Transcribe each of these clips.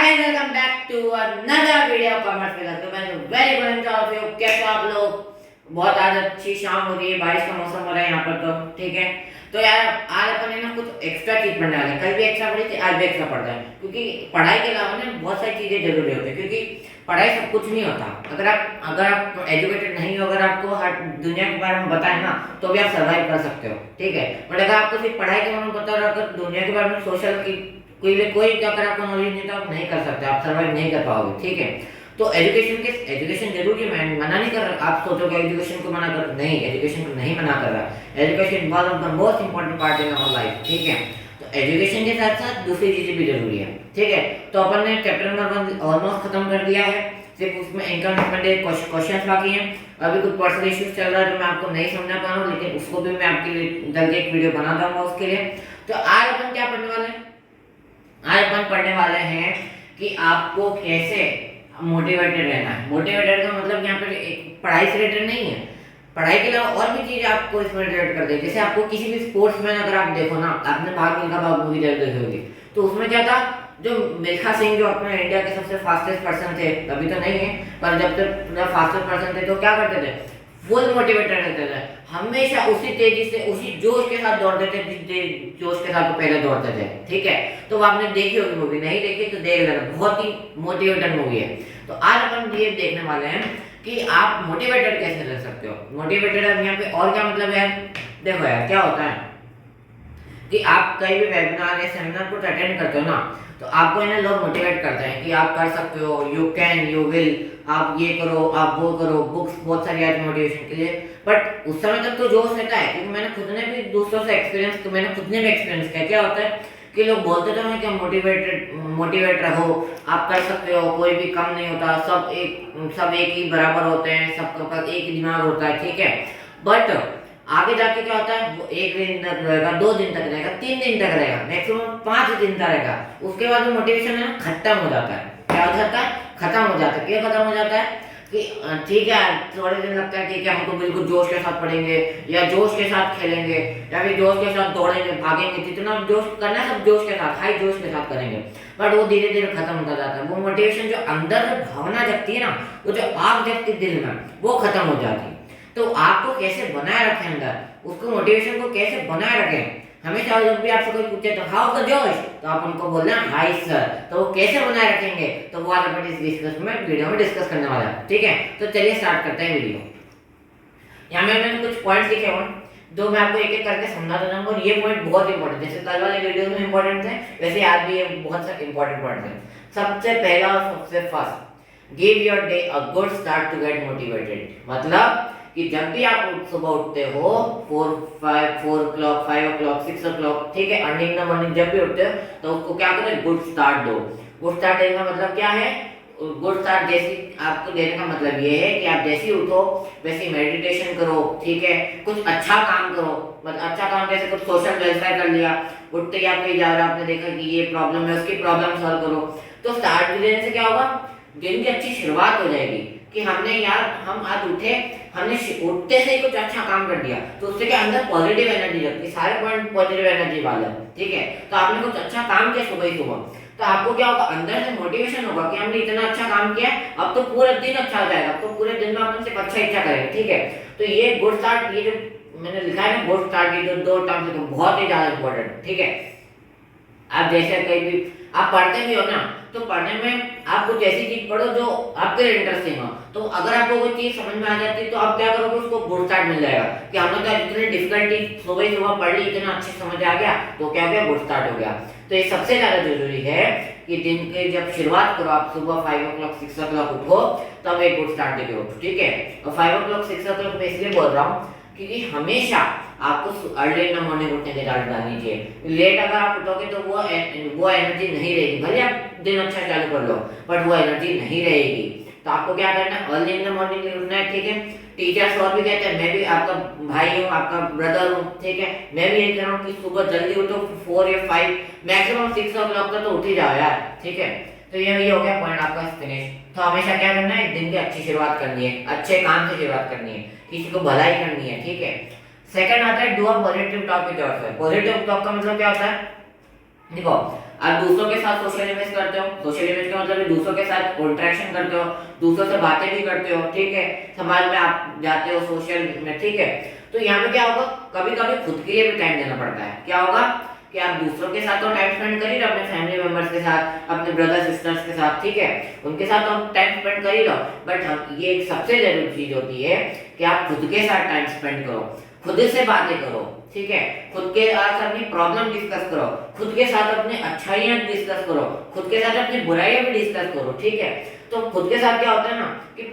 Guys welcome back to another video commerce class. तो मैं very good end of you, कैसे हो आप लोग? बहुत आज अच्छी शाम हो रही है, बारिश का मौसम हो रहा है यहाँ पर, तो ठीक है। तो यार आज अपन है ना कुछ एक्स्ट्रा चीज पढ़ने वाले हैं। कल भी एक्स्ट्रा पढ़ी थी, आज भी एक्स्ट्रा पढ़ रहे हैं, क्योंकि पढ़ाई के अलावा ना बहुत सारी चीजें जरूरी होती है। क्योंकि पढ़ाई सब कुछ नहीं होता। अगर आप एजुकेटेड नहीं हो, अगर आपको हर दुनिया के बारे में बताए ना, तो भी आप सर्वाइव कर सकते हो, ठीक है। बट अगर आपको सिर्फ पढ़ाई के बारे में पता हो, अगर दुनिया के बारे में सोशल की कोई अगर आपको नॉलेज नहीं, तो आप नहीं कर सकते, आप सर्वाइव नहीं कर पाओगे, ठीक है। तो एजुकेशन जरूरी है, मैं मना नहीं कर रहा। आप सोचोगे एजुकेशन को मना कर, नहीं, एजुकेशन को नहीं मना कर रहा। Education one of the most important part in our life, ठीक है। तो एजुकेशन के साथ साथ दूसरी चीजें भी जरूरी है, ठीक है। तो अपन ने चैप्टर नंबर 1 ऑलमोस्ट खत्म कर दिया है। सिर्फ उसमें इनकम स्टेटमेंट क्वेश्चंस बाकी हैं। अभी कुछ पर्सनल इश्यूज चल रहा है जो मैं आपको नहीं समझा पा रहा हूँ, लेकिन उसको भी मैं आपके लिए जल्दी एक वीडियो बना दूंगा उसके लिए। तो आज अपन क्या पढ़ने वाले हैं? आज अपन पढ़ने वाले हैं कि आपको कैसे मोटिवेटेड रहना है। मोटिवेटेड का मतलब यहाँ पे पढ़ाई से रिलेटेड नहीं है, पढ़ाई के अलावा और भी चीजें आपको इसमें रिलेटेड कर दे। जैसे आपको किसी भी स्पोर्ट्स में अगर आप देखो ना, आपने भाग मिल्खा भाग मूवी देखी होगी, तो उसमें क्या था, जो मिल्खा सिंह जो अपने इंडिया के सबसे फास्टेस्ट पर्सन थे, अभी तो नहीं है, पर जब तक फास्टेस्ट पर्सन थे तो क्या करते थे, फुल मोटिवेटेड रहते थे, हमेशा उसी तेजी से उसी जोश के साथ दौड़ते थे जिस जोश के साथ वो पहले दौड़ते थे, ठीक है। तो वो आपने देखी होगी मूवी, नहीं देखी तो देख लेना, बहुत ही मोटिवेटेड मूवी है। तो आज अपन ये देखने वाले हैं कि आप मोटिवेटेड कैसे रह सकते हो। मोटिवेटेड यहाँ पे और क्या मतलब है, देखो यार क्या होता है कि आप कहीं भी वेबिनार या सेमिनार को अटेंड करते हो ना, तो आपको इन्हें लोग मोटिवेट करते हैं कि आप कर सकते हो, यू कैन, यू विल, आप ये करो, आप वो करो, बुक्स बहुत सारी आती है मोटिवेशन के लिए। बट उस समय तक तो जोश रहता है, क्योंकि मैंने खुद ने भी दूसरों से एक्सपीरियंस किया। क्या होता है कि लोग बोलते तो हैं कि मोटिवेट रहो, आप कर सकते हो, कोई भी कम नहीं होता, सब एक ही बराबर होते हैं, सबके पास एक ही दिमाग होता है, ठीक है। बट आगे जाके क्या होता है, वो एक दिन तक रहेगा, 2 दिन तक रहेगा, 3 दिन तक रहेगा, मैक्सिमम 5 दिन तक रहेगा। उसके बाद वो मोटिवेशन है खत्म हो जाता है। क्या हो जाता है? खत्म हो जाता है। क्यों खत्म हो जाता है कि ठीक है थोड़े दिन लगता है, ठीक है, हम तो बिल्कुल जोश के साथ पढ़ेंगे या जोश के साथ खेलेंगे या फिर जोश के साथ दौड़ेंगे, भागेंगे, जितना जोश करना है सब जोश के साथ, हाई जोश के साथ करेंगे। बट वो धीरे धीरे खत्म होता जाता है। वो मोटिवेशन जो अंदर भावना जगती है ना, वो जो आग जगती है दिल में, वो खत्म हो जाती है। तो आपको कैसे बनाए रखें अंदर, उसको मोटिवेशन को कैसे बनाए रखें। हमेशा जब भी आपसे कोई पूछे तो हाउ द जोश, तो आप उनको बोलना हाई सर। तो वो कैसे बनाए रखेंगे, तो वो आज अपन इस वीडियो में डिस्कस करने वाला है, ठीक है। तो चलिए स्टार्ट करते हैं वीडियो। यहाँ मैंने कुछ पॉइंट्स लिखे हुए, जो मैं आपको एक एक करके समझाता जाऊंगा, और ये पॉइंट बहुत इंपॉर्टेंट, जैसे कल वाले वीडियो में इंपॉर्टेंट थे, वैसे आज भी ये बहुत सारे इंपॉर्टेंट पॉइंट है। सबसे पहला और सबसे first, give your day a good start to get motivated. मतलब कि जब भी आप सुबह उठते हो 4 o'clock, 5 o'clock, 6 o'clock, ठीक है, अर्ली इन द मॉर्निंग जब भी उठते हो, तो उसको क्या करें, गुड स्टार्ट दो। गुड स्टार्ट देने का मतलब क्या है? गुड स्टार्ट जैसी आपको देने का मतलब ये है कि आप जैसे ही उठो वैसे मेडिटेशन करो, ठीक है, कुछ अच्छा काम करो। मतलब अच्छा काम जैसे कुछ सोशल वेलफेयर कर लिया, उठते ही आप कहीं जा रहे हो, आपने देखा कि ये प्रॉब्लम है, उसकी प्रॉब्लम सॉल्व करो। तो स्टार्ट देने से क्या होगा, दिन की अच्छी शुरुआत हो जाएगी कि हमने यार हम आज उठे, हमने उठते से ही कुछ अच्छा काम कर दिया, तो उससे क्या अंदर पॉजिटिव एनर्जी लगती है। सारे पॉइंट पॉजिटिव एनर्जी वाले हैं, ठीक है। तो आपने कुछ अच्छा काम किया सुबह ही सुबह, तो आपको क्या होगा, अंदर से मोटिवेशन होगा कि हमने इतना अच्छा काम किया, अब तो पूरा दिन अच्छा हो जाएगा, तो पूरे दिन में अपन सिर्फ अच्छा इच्छा करेंगे, ठीक है। तो ये गुड स्टार्ट, ये जो मैंने लिखा है ना गुड स्टार्ट, ये जो 2 टर्म्स है बहुत ही ज्यादा इंपॉर्टेंट, ठीक है। आप जैसे कहीं भी आप पढ़ते भी हो ना, तो पढ़ने में आप कुछ ऐसी चीज पढ़ो जो आपके इंटरेस्टिंग हो। तो अगर आपको कोई चीज समझ में आ जाती है, तो आप क्या करोगे, उसको गुड स्टार्ट मिल जाएगा कि हमने तो इतनी डिफिकल्टी सुबह सुबह पढ़ ली, इतना अच्छे समझ आ गया, तो क्या हो गया, गुड स्टार्ट हो गया। तो ये सबसे ज्यादा जरूरी है कि दिन के जब शुरुआत करो, आप सुबह 5 o'clock, 6 o'clock उठो, तब एक गुड स्टार्ट देके उठो, ठीक है। और 5 o'clock, 6 o'clock मैं इसलिए बोल रहा हूँ क्योंकि हमेशा आपको अर्ली इन द मॉर्निंग उठने की आदत डालनी चाहिए। लेट अगर आप उठोगे तो वो एनर्जी नहीं रहेगी, भले आप दिन अच्छा चालू कर लो, बट वो एनर्जी नहीं रहेगी। तो आपको क्या करना है, अर्ली इन द मॉर्निंग उठना है, ठीक है। टीचर्स और भी कहते हैं, मैं भी आपका भाई हूँ, आपका ब्रदर हूँ, ठीक है, मैं भी यही कह रहा हूँ कि सुबह जल्दी उठो, 4 या 5, मैक्सिमम 6 o'clock तक तो उठ ही जाओ यार, ठीक है। तो ये हो गया पॉइंट आपका फिनिश। तो हमेशा क्या करना है, दिन की अच्छी शुरुआत करनी है, अच्छे काम से शुरुआत करनी है, किसी को भलाई करनी है, ठीक है। सेकंड आता है do a positive talk with yourself. Positive talk का मतलब क्या होता है, देखो आप दूसरों के साथ सोशल इमेज करते हो, सोशल इमेज का मतलब दूसरों के साथ इंटरेक्शन करते हो, दूसरों से बातें भी करते हो, ठीक है, समाज में आप जाते हो सोशल में, ठीक है। तो यहाँ पे क्या होगा, कभी कभी खुद के लिए भी टाइम देना पड़ता है। क्या होगा कि आप दूसरों के साथ तो टाइम स्पेंड कर ही रहे हो, अपने फैमिली मेंबर्स के साथ, अपने ब्रदर सिस्टर्स के साथ, ठीक है, उनके साथ तो टाइम स्पेंड कर ही लो, बट हम ये एक सबसे जरूरी चीज होती है कि आप खुद के साथ टाइम स्पेंड करो, खुद से बातें करो, ठीक है, खुद के साथ अपनी प्रॉब्लम डिस्कस करो, खुद के साथ अपनी अच्छाइयां डिस्कस करो, खुद के साथ अपनी बुराइयां भी डिस्कस करो, ठीक है। तो खुद के साथ क्या होता है ना कि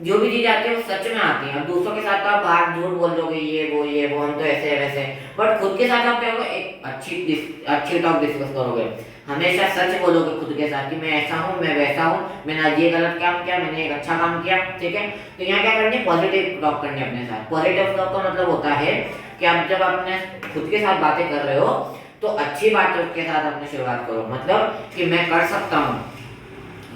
जो भी चीज आती है वो सच में आती है। अब दूसरों के साथ तो आप बाहर झूठ बोल दोगे, ये वो हम तो ऐसे है वैसे, बट खुद के साथ आप क्या होगा, एक अच्छी टॉक डिस्कस करोगे, हमेशा सच बोलोगे खुद के साथ कि मैं ऐसा हूँ, मैं वैसा हूँ, मैंने आज ये गलत काम किया, मैंने एक अच्छा काम किया, ठीक है। तो यहाँ क्या करनी है, पॉजिटिव टॉक करनी है अपने साथ। पॉजिटिव टॉक का मतलब होता है कि आप जब अपने खुद के साथ बातें कर रहे हो तो अच्छी बातों के साथ अपनी शुरुआत करो, मतलब कि मैं कर सकता हूँ,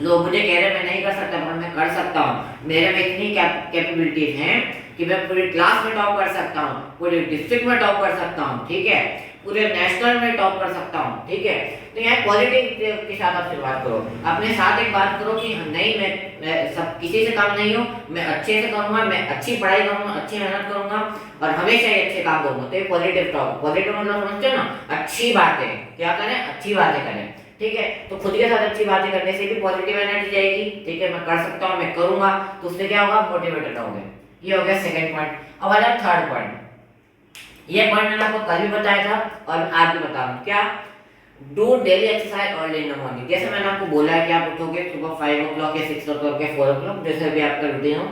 लोग मुझे कह रहे हैं मैं नहीं कर सकता पर मैं कर सकता हूँ, मेरे में इतनी कैपेबिलिटीज हैं कि मैं पूरी क्लास में टॉप कर सकता हूँ, पूरे डिस्ट्रिक्ट में टॉप कर सकता हूँ, ठीक है, पूरे नेशनल में टॉप कर सकता हूँ, ठीक है। तो यहाँ पॉजिटिव के साथ आप शुरुआत करो, अपने साथ एक बात करो कि नहीं, मैं सब किसी से कम नहीं हूँ, मैं अच्छे से करूँगा, मैं अच्छी पढ़ाई करूँगा, अच्छी मेहनत करूँगा और हमेशा ही अच्छे काम करूँगा। तो ये पॉजिटिव टॉक, पॉजिटिव मतलब समझते हो ना, अच्छी बातें, क्या करें, अच्छी बातें करें, ठीक है। तो खुद के साथ अच्छी बातें करने से भी पॉजिटिव एनर्जी जाएगी, ठीक है, मैं कर सकता हूँ, मैं करूंगा, तो उससे क्या होगा, मोटिवेटेड रहोगे। ये हो गया सेकंड पॉइंट। अब आ जाए थर्ड पॉइंट। ये पॉइंट मैंने आपको कल भी बताया था और आज भी बता रहा हूँ, क्या, do daily exercise early in the morning. जैसे मैंने आपको बोला है कि आप उठोगे सुबह 5 o'clock या 6 o'clock या 4 o'clock, जैसे भी आपका रूटीन हो,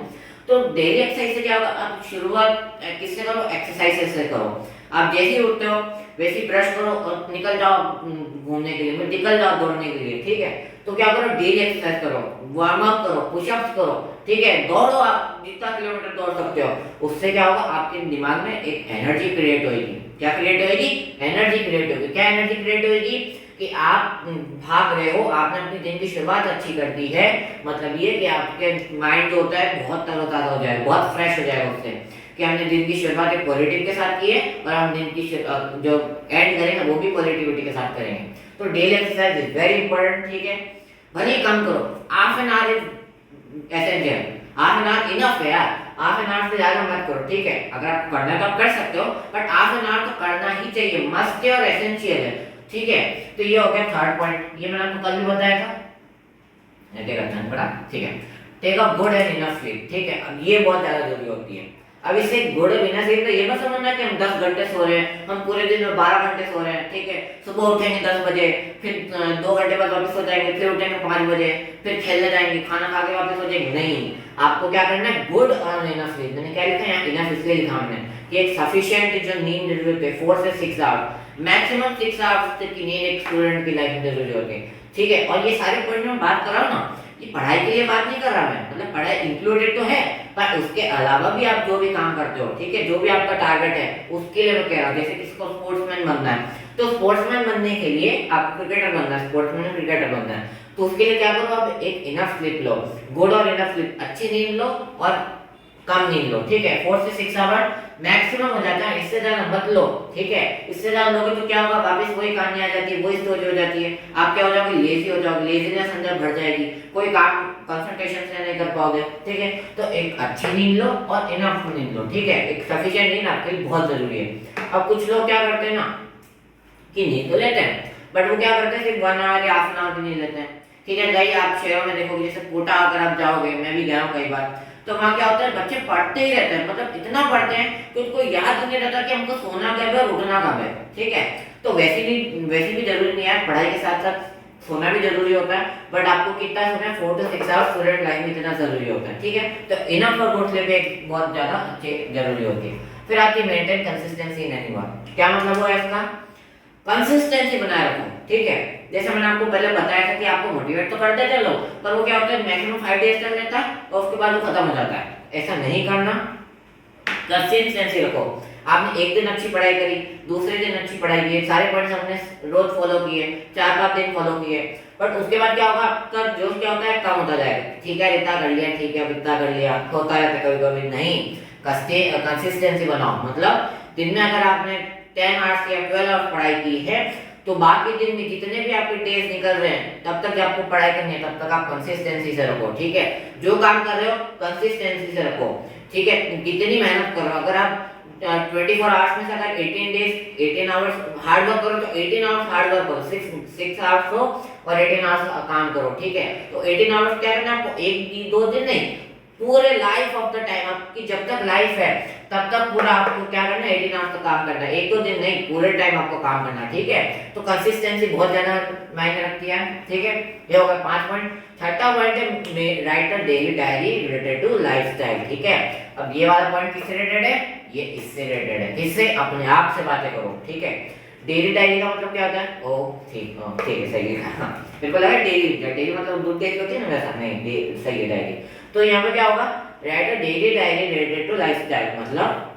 तो डेली एक्सरसाइज से क्या होगा, आप शुरुआत किससे करो, एक्सरसाइज से करो। आप जैसे ही उठते हो वैसे ही ब्रश करो और निकल जाओ घूमने के लिए, निकल जाओ दौड़ने के लिए, ठीक है। तो क्या करो, डेली एक्सरसाइज करो, वार्म अप करो, पुशअप्स करो, ठीक है, दौड़ो, आप जितना किलोमीटर दौड़ सकते हो। उससे क्या होगा, आपके दिमाग में एक एनर्जी क्रिएट होगी। क्या क्रिएट होगी, एनर्जी क्रिएट होगी। क्या एनर्जी क्रिएट होगी कि आप भाग रहे हो, आपने अपनी दिन की शुरुआत अच्छी कर दी है, मतलब ये कि आपके माइंड जो होता है बहुत तरोताजा हो जाएगा, बहुत फ्रेश हो जाएगा उससे, कि हमने दिन की शुरुआत एक पॉजिटिव के साथ की है और हम दिन की जो एंड करेंगे वो भी पॉजिटिविटी के साथ करेंगे। तो daily exercise is very important, ठीक है। भले ही कम करो, half an hour is essential, half an hour enough है यार, हाफ एन आवर से ज्यादा मत करो, ठीक है। अगर आप करना है तो आप कर सकते हो, बट हाफ एन आवर तो करना ही चाहिए, मस्ट है और एसेंशियल है, ठीक है। तो ये हो गया थर्ड पॉइंट, ये मैंने आपको कल भी बताया था, ठीक है। Take a good and enough sleep, ठीक है। अब ये बहुत ज्यादा जरूरी होती है। अब इससे गुड बिना स्लीप का ये मत समझना कि हम 10 घंटे सो रहे हैं, हम पूरे दिन में 12 घंटे सो रहे हैं, ठीक है। सुबह उठेंगे 10 बजे, फिर 2 घंटे बाद वापस सो जाएंगे, फिर उठेंगे 5 बजे, फिर खेलने जाएंगे, खाना खा के वापस सो जाएंगे। नहीं, आपको क्या करना है, गुड और इनफ स्लीप। मैंने क्या लिखा है यहाँ, इनफ इसलिए लिखा हमने कि एक सफिशिएंट जो नींद जरूरी होती है 4 से 6 आवर्स, मैक्सिमम 6 आवर्स तक की नींद एक स्टूडेंट की लाइफ में जरूरी होती है, ठीक है। और ये सारे पॉइंट में बात कर रहा हूँ ना, ये पढ़ाई के लिए बात नहीं कर रहा मैं, मतलब पढ़ाई इंक्लूडेड तो है, पर उसके अलावा भी आप जो भी काम करते हो, ठीक है, जो भी आपका टारगेट है उसके लिए मैं कह रहा हूँ। जैसे किसको स्पोर्ट्समैन बनना है, तो स्पोर्ट्समैन बनने के लिए आपको क्रिकेटर बनना है, स्पोर्ट्समैन क्रिकेटर बनना है, तो उसके लिए क्या करो, आप एक इनफ स्लीप लो, गुड और इनफ स्लीप, अच्छी नींद लो और कम नींद लो, ठीक है। 4 से 6 आवर मैक्सिमम हो जाता है, इससे ज्यादा मत लो, ठीक है। इससे ज्यादा लोगे तो क्या होगा, वापस वही कहानी आ जाती है, वही स्टोरी हो जाती है, आप क्या हो जाओगे, लेजी हो जाओगे, लेजीनेस अंदर भर जाएगी, कोई काम कंसंट्रेशन से नहीं कर पाओगे, ठीक है। तो एक अच्छी नींद लो और इनफ नींद लो, ठीक है, एक सफिशिएंट नींद आपके लिए बहुत जरूरी है। अब कुछ लोग क्या करते हैं ना कि नींद तो लेते हैं, बट वो क्या करते हैं, सिर्फ 1 आवर या हाफ एन आवर की नींद लेते हैं, ठीक है। कई आप शहरों में देखोगे, जैसे कोटा अगर आप जाओगे, मैं भी गया हूँ कई बार, तो वहाँ क्या होता है, बच्चे पढ़ते ही रहते हैं, मतलब इतना पढ़ते हैं कि उनको याद नहीं रहता कि हमको सोना कब है और उठना कब है, ठीक है। तो वैसे भी जरूरी नहीं है, पढ़ाई के साथ साथ सोना भी जरूरी होता है, बट आपको कितना सोना है, 4 से 6 आवर्स स्टूडेंट लाइफ में इतना जरूरी होता है, ठीक है। तो इनफ और गुड स्लीप एक बहुत ज्यादा अच्छी जरूरी होती है। फिर आती है maintain consistency in any work. क्या मतलब हुआ इसका, कंसिस्टेंसी बनाए रखो, ठीक है। जैसे मैंने आपको पहले बताया था कि आपको मोटिवेट तो करते चलो, पर वो क्या होता है, मैक्सिमम 5 डेज तक रहता है और उसके बाद वो खत्म हो जाता है। ऐसा नहीं करना, कंसिस्टेंसी रखो। आपने एक दिन अच्छी पढ़ाई करी, दूसरे दिन अच्छी पढ़ाई की, सारे पॉइंट्स हमने रोज फॉलो किए, 4-5 दिन फॉलो किए, बट उसके बाद क्या होगा, आपका जोश क्या होता है, कम होता जाएगा, ठीक है, इतना कर लिया, ठीक है, अब इतना कर लिया, होता रहता है कभी कभी। नहीं, कंसिस्टेंसी बनाओ, मतलब दिन में अगर आपने 10 आवर्स या 12 आवर्स पढ़ाई की है, तो बाकी दिन में जितने भी आपके डेज निकल रहे हैं तब तक आपको पढ़ाई करनी है, तब तक आप कंसिस्टेंसी से रखो, ठीक है। जो काम कर रहे हो कंसिस्टेंसी से रखो, ठीक है। कितनी मेहनत करो, अगर आप 24 आवर्स में से अगर 18 डेज 18 आवर्स हार्ड वर्क करो तो 18 आवर्स हार्ड वर्क करो, 6 आवर्स हो और 18 आवर्स काम करो, ठीक है। तो 18 आवर्स क्या करना है आपको, एक दो दिन नहीं, पूरे लाइफ ऑफ द टाइम, आपकी जब तक लाइफ है तब तक पूरा आपको क्या करना है, 18 आवर्स तक काम करना है, एक दो दिन नहीं, पूरे टाइम आपको काम करना है, ठीक है। तो कंसिस्टेंसी बहुत ज्यादा मायने रखती है, ठीक है। ये होगा 5 पॉइंट। छठा पॉइंट है write a daily diary related to lifestyle, ठीक है। अब ये वाला पॉइंट किससे रिलेटेड है, ये इससे रिलेटेड है, किससे, अपने आप से बातें करो, ठीक है। डेली डायरी का मतलब क्या होता है, ओ ठीक है, सही है। बिल्कुल लगा डेली मतलब दूध डेली होती है ना, वैसा नहीं, सही है डायरी। तो यहाँ पे क्या होगा, write a daily diary related to lifestyle, मतलब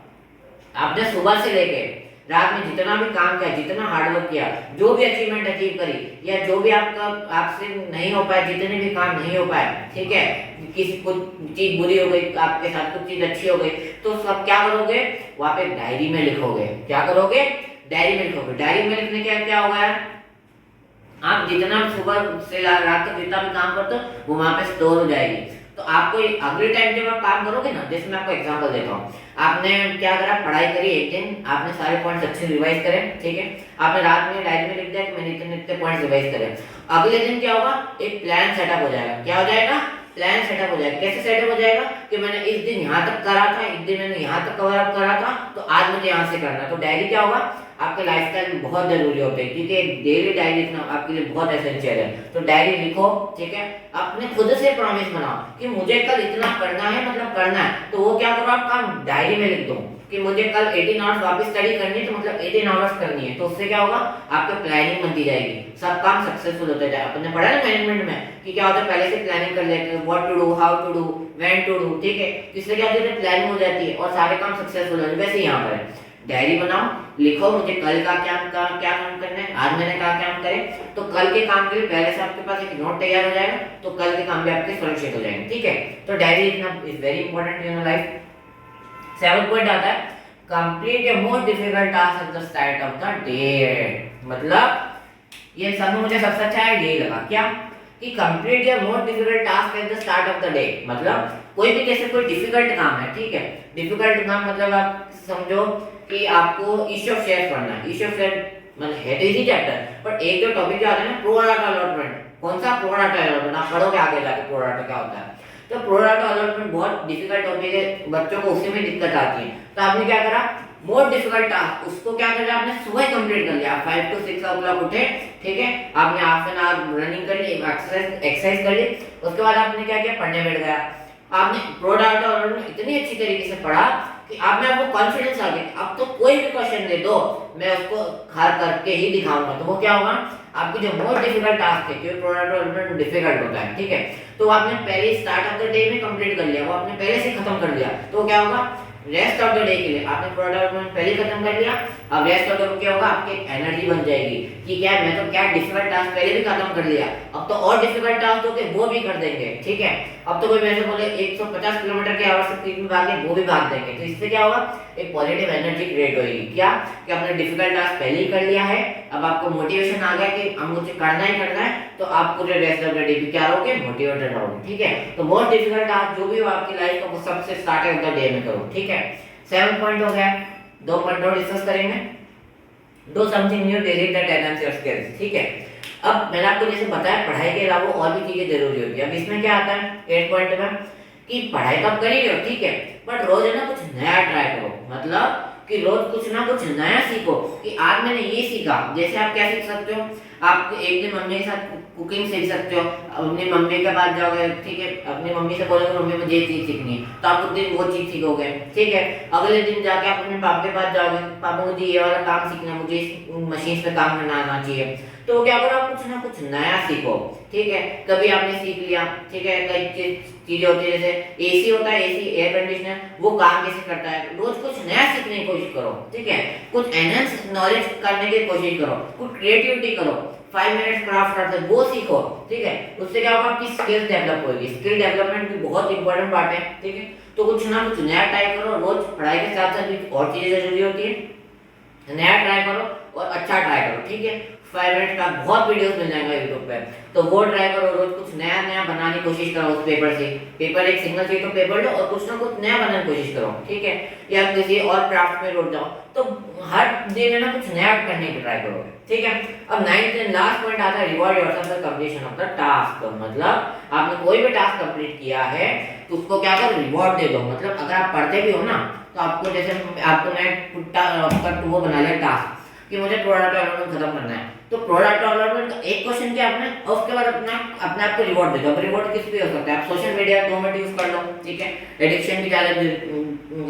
आपने सुबह से लेके रात में जितना भी काम किया, जितना हार्डवर्क किया, जो भी अचीवमेंट अचीव करी, या जो भी आपका आपसे नहीं हो पाया, जितने भी काम नहीं हो पाए, ठीक है, किसी कुछ चीज बुरी हो गई आपके साथ, कुछ चीज अच्छी हो गई, तो सब क्या करोगे, वहां पे डायरी में लिखोगे। क्या करोगे, डायरी में लिखोगे। डायरी में लिखने क्या क्या होगा यार, आप जितना सुबह से रात तक जितना भी काम करते हो वो वहां पे स्टोर हो जाएगी। तो आपको अगले टाइम जब आप काम करोगे ना, जैसे मैं आपको एग्जांपल देता हूँ, आपने क्या करा, पढ़ाई करी एक दिन, आपने सारे पॉइंट्स अच्छे से रिवाइज करे, ठीक है। आपने रात में डायरी में लिख दिया कि मैंने इतने इतने पॉइंट्स रिवाइज करे। अगले दिन क्या होगा, एक प्लान सेटअप हो जाएगा। क्या हो जाएगा, प्लान सेटअप हो जाएगा। कैसे सेटअप हो जाएगा कि मैंने इस दिन यहाँ तक करा था, इस दिन मैंने यहाँ तक कवर अप करा था, तो आज मुझे यहाँ से करना। तो डायरी क्या होगा, आपके लाइफस्टाइल में बहुत जरूरी होते हैं, क्योंकि एक डेली डायरी लिखना आपके लिए बहुत एसेंशियल है। तो डायरी लिखो, ठीक है। अपने खुद से प्रॉमिस बनाओ कि मुझे कल इतना करना है, मतलब करना है, तो वो क्या करो, आप काम डायरी में लिख दो कि मुझे कल 18 आवर्स वापस स्टडी करनी है, तो मतलब 18 आवर्स करनी है। तो उससे क्या होगा, आपकी प्लानिंग बनती जाएगी, सब काम सक्सेसफुल होते जाए। अपने पढ़ा ना मैनेजमेंट में कि क्या होता है, पहले से प्लानिंग कर लेते हैं, what to do, how to do, when to do, ठीक है। इससे क्या होता है, प्लानिंग हो जाती है और सारे काम सक्सेसफुल हो जाते हैं। वैसे यहाँ पर है, डायरी बनाओ, लिखो मुझे कल का क्या काम करना है, आज मैंने क्या काम करे, तो कल के काम के लिए पहले से आपके पास एक नोट तैयार हो जाएगा, तो कल के काम भी आपके सुरक्षित हो जाएंगे, ठीक है। तो डायरी लिखना is very important in life. 7 point आता है, complete a most difficult task at the start of the day. मतलब ये सब में मुझे सबसे अच्छा है यही लगा, क्या कि complete a most difficult task at the start of the day. मतलब कोई भी जैसे कोई डिफिकल्ट काम है, ठीक है, डिफिकल्ट काम मतलब आप समझो कि आपको ईश ऑफ शेयर्स पढ़ना है। ईश ऑफ शेयर मतलब है तो इजी चैप्टर, बट एक जो टॉपिक जो आता है ना, प्रो राटा अलॉटमेंट, कौन सा प्रो राटा अलॉटमेंट, आप पढ़ोगे आगे जाके प्रो राटा क्या होता है। तो प्रो राटा अलॉटमेंट बहुत डिफिकल्ट टॉपिक है, बच्चों को उसी में दिक्कत आती है। तो आपने क्या करा, मोस्ट डिफिकल्ट टास्क उसको क्या कर लिया आपने, सुबह कंप्लीट कर लिया। 5 to 6 o'clock उठे, ठीक है, आपने हाफ एन आवर रनिंग कर ली, एक्सरसाइज कर ली, उसके बाद आपने क्या किया, पढ़ने बैठ गया। आपने प्रो राटा अलॉटमेंट इतनी अच्छी तरीके से पढ़ा कि आप में आपको कॉन्फिडेंस आ गया, अब तो कोई भी क्वेश्चन दे दो मैं उसको हल करके ही दिखाऊंगा। तो वो क्या होगा, आपकी जो मोस्ट डिफिकल्ट टास्क है, क्योंकि प्रोडक्ट डेवलपमेंट डिफिकल्ट होता है, ठीक है, तो आपने पहले स्टार्ट ऑफ द डे में कंप्लीट कर लिया, वो आपने पहले से खत्म कर लिया। तो क्या होगा, रेस्ट ऑफ द डे के लिए आपने प्रोडक्ट डेवलपमेंट पहले खत्म कर लिया। अब रेस्ट ऑफ द डे क्या होगा, आपकी एनर्जी बन जाएगी कि क्या मैं तो क्या डिफिकल्ट टास्क पहले भी खत्म कर लिया, अब तो और डिफिकल्ट टास्क होके वो भी कर देंगे, ठीक है। अब तो कोई मेरे से बोले 150 किलोमीटर की आवर से स्पीड में भागे, वो भी भाग देंगे। तो इससे क्या होगा, एक पॉजिटिव एनर्जी क्रिएट होगी, क्या कि आपने डिफिकल्ट टास्क पहले ही कर लिया है, अब आपको मोटिवेशन आ गया कि अब मुझे करना ही करना है, तो आप पूरे रेस्ट ऑफ द डे भी क्या रहोगे, मोटिवेटेड रहोगे, ठीक है। तो मोस्ट डिफिकल्ट टास्क जो भी हो आपकी लाइफ का, वो सबसे स्टार्ट ऑफ द डे में करो, ठीक है। 7 पॉइंट हो गया, 2 पॉइंट और डिस्कस करेंगे। Do something new daily that enhance your skills, ठीक है। अब मैंने आपको जैसे बताया पढ़ाई के अलावा और भी चीजें जरूरी होती है। अब इसमें क्या आता है 8 पॉइंट में कि पढ़ाई तो आप कर ही रहे हो, ठीक है, बट रोज है ना कुछ नया ट्राई करो। मतलब कि रोज कुछ ना कुछ नया सीखो कि आज मैंने ये सीखा। जैसे आप क्या सीख सकते हो, आप एक दिन मम्मी के साथ कुकिंग सीख सकते हो, अपनी मम्मी के पास जाओगे, ठीक है, अपनी मम्मी से बोलोगे मम्मी मुझे ये चीज सीखनी है, तो आप उस दिन वो चीज सीखोगे, ठीक है। अगले दिन जाके आप अपने पापा के पास जाओगे, पापा मुझे ये वाला काम सीखना है, मुझे इस मशीन पे काम करना आना चाहिए। तो क्या करो, आप कुछ ना कुछ नया सीखो, ठीक है। कभी आपने सीख लिया, ठीक है, कई चीजें होती है, जैसे एसी होता है, एसी एयर कंडीशनर, वो काम कैसे करता है, रोज कुछ नया सीखने की कोशिश करो, ठीक है। कुछ एनहांस नॉलेज करने की कोशिश करो, कुछ क्रिएटिविटी करो, 5 मिनट्स क्राफ्ट करते हैं वो सीखो, ठीक है। उससे क्या होगा, आपकी स्किल्स डेवलप होगी। स्किल डेवलपमेंट भी बहुत इंपॉर्टेंट पार्ट है, ठीक है। तो कुछ ना कुछ नया ट्राई करो, रोज पढ़ाई के साथ साथ भी और चीजें जरूरी होती है, नया ट्राई करो और अच्छा ट्राई करो, ठीक है। 5 मिनट का बहुत वीडियोस मिल जाएगा यूट्यूब पे। तो वो ट्राई करो, रोज कुछ नया नया बनाने की कोशिश करो उस पेपर से। पेपर एक सिंगल शीट ऑफ पेपर लो और कुछ ना कुछ नया बनाने की कोशिश करो, ठीक है। या किसी और क्राफ्ट में रुक जाओ, तो हर डे में ना कुछ नया करने की ट्राई करोगे, ठीक है। अब 9th एंड लास्ट पॉइंट आता है reward yourself for completion of the task. मतलब आपने कोई भी टास्क कंप्लीट किया है तो उसको क्या करो, रिवॉर्ड दे दो। मतलब अगर आप पढ़ते भी हो ना, तो आपको जैसे आपको मैं वो बना लिया टास्क कि मुझे प्रोडक्ट डेवलपमेंट खत्म करना है, तो प्रोडक्ट डेवलपमेंट का एक क्वेश्चन किया आपने और उसके बाद अपने आप को रिवॉर्ड दे दो। अब रिवॉर्ड किस पे हो सकता है, आप सोशल मीडिया 2 मिनट यूज कर लो, ठीक है। एडिक्शन भी ज़्यादा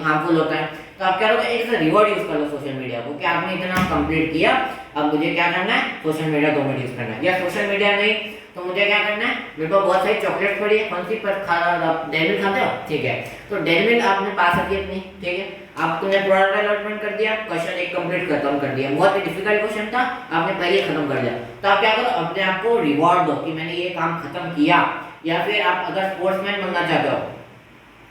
हार्मफुल होता है, तो आप क्या करोगे, एक रिवॉर्ड यूज कर लो सोशल मीडिया को कि आपने इतना कंप्लीट किया, अब मुझे क्या करना है, सोशल मीडिया 2 मिनट यूज करना है। या सोशल मीडिया नहीं तो मुझे क्या करना है, मेरे को बहुत सारी चॉकलेट पड़ी है, कौन सी पर डेयरी मिल्क खाते हो, ठीक है। तो डेयरी मिल्क आपने पास रखी अपनी, ठीक है। आपने प्रोडक्ट डेवलपमेंट कर दिया, क्वेश्चन एक कंप्लीट खत्म कर दिया, बहुत ही डिफिकल्ट क्वेश्चन था, आपने पहले खत्म कर दिया। तो आप क्या करो, अपने आप को रिवॉर्ड दो कि मैंने ये काम खत्म किया। या फिर आप अगर स्पोर्ट्समैन बनना चाहते हो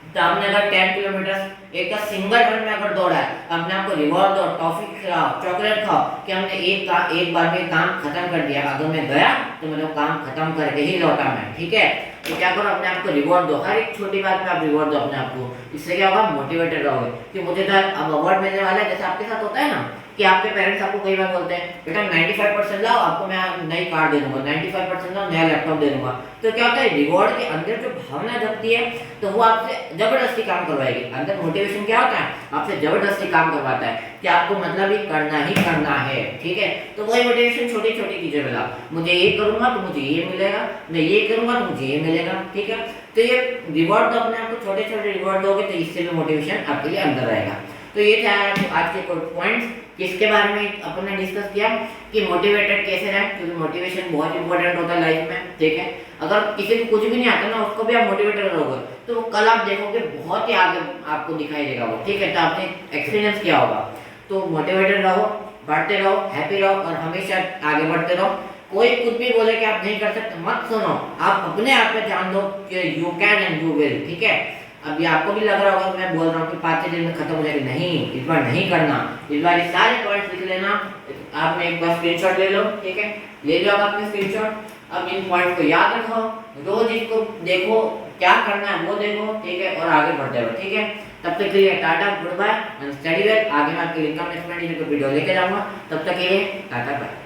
तो आपने अगर 10 किलोमीटर एक सिंगल रन में अगर दौड़ा है, अपने आप को रिवॉर्ड दो, टॉफी खिलाओ, चॉकलेट खाओ कि हमने एक बार में काम खत्म कर दिया। अगर मैं गया तो मैंने वो काम खत्म करके ही लौटा मैं, ठीक है। तो क्या करो, अपने आप को रिवॉर्ड दो, हर एक छोटी बात में आप रिवॉर्ड दो अपने आप को। इससे क्या होगा, मोटिवेटेड रहोगे कि मुझे तो अब अवार्ड मिलने वाला है। जैसे आपके साथ होता है ना कि आपके पेरेंट्स आपको कई बार बोलते हैं बेटा 95% लाओ, आपको मैं नई कार दे दूंगा, 95% लाओ, नया लैपटॉप दे दूंगा। तो क्या होता है, रिवॉर्ड के अंदर जो भावना जगती है तो वो आपसे जबरदस्ती काम करवाएगी। अंदर मोटिवेशन क्या होता है, आपसे जबरदस्ती काम करवाता है कि आपको मतलब ही करना है, ठीक है। तो वही मोटिवेशन छोटी छोटी चीजें मिला, मुझे ये करूंगा तो मुझे ये मिलेगा, मैं ये करूंगा तो मुझे ये मिलेगा, ठीक है। तो ये रिवॉर्ड तो अपने आपको छोटे छोटे रिवॉर्ड दोगे तो इससे भी मोटिवेशन आपके लिए अंदर रहेगा। तो ये था आज के कुछ पॉइंट्स किसके बारे में अपन ने डिस्कस किया कि मोटिवेटेड कैसे रहें, क्योंकि मोटिवेशन बहुत इंपॉर्टेंट होता है लाइफ में, ठीक है। अगर किसी को कुछ भी नहीं आता ना, उसको भी आप मोटिवेटेड रहोगे तो वो कल आप देखोगे बहुत ही आगे आपको दिखाई देगा वो, ठीक है। तो आपने एक्सपीरियंस किया होगा। तो मोटिवेटेड रहो, बढ़ते रहो, हैप्पी रहो और हमेशा आगे बढ़ते रहो। कोई कुछ भी बोले कि आप नहीं कर सकते, मत सुनो, आप अपने आप पे ध्यान दो कि you can and you will, ठीक है। अभी आपको भी लग रहा होगा मैं बोल रहा हूँ कि 5 दिन में खत्म हो जाएगी, नहीं, इस बार नहीं करना। इस बार ये सारे पॉइंट्स लिख लेना, आपने एक बार स्क्रीनशॉट ले लो, ठीक है। ले लो आप अपने स्क्रीनशॉट, अब इन पॉइंट को याद रखो, रोज इसको देखो, क्या करना है वो देखो, ठीक है, और आगे बढ़ते रहो, ठीक है। तब तक के लिए tata, goodbye and study well. आगे मैं आपके इनकम एक्सपेंडिचर को वीडियो लेके जाऊंगा, तब तक के लिए टाटा बाय।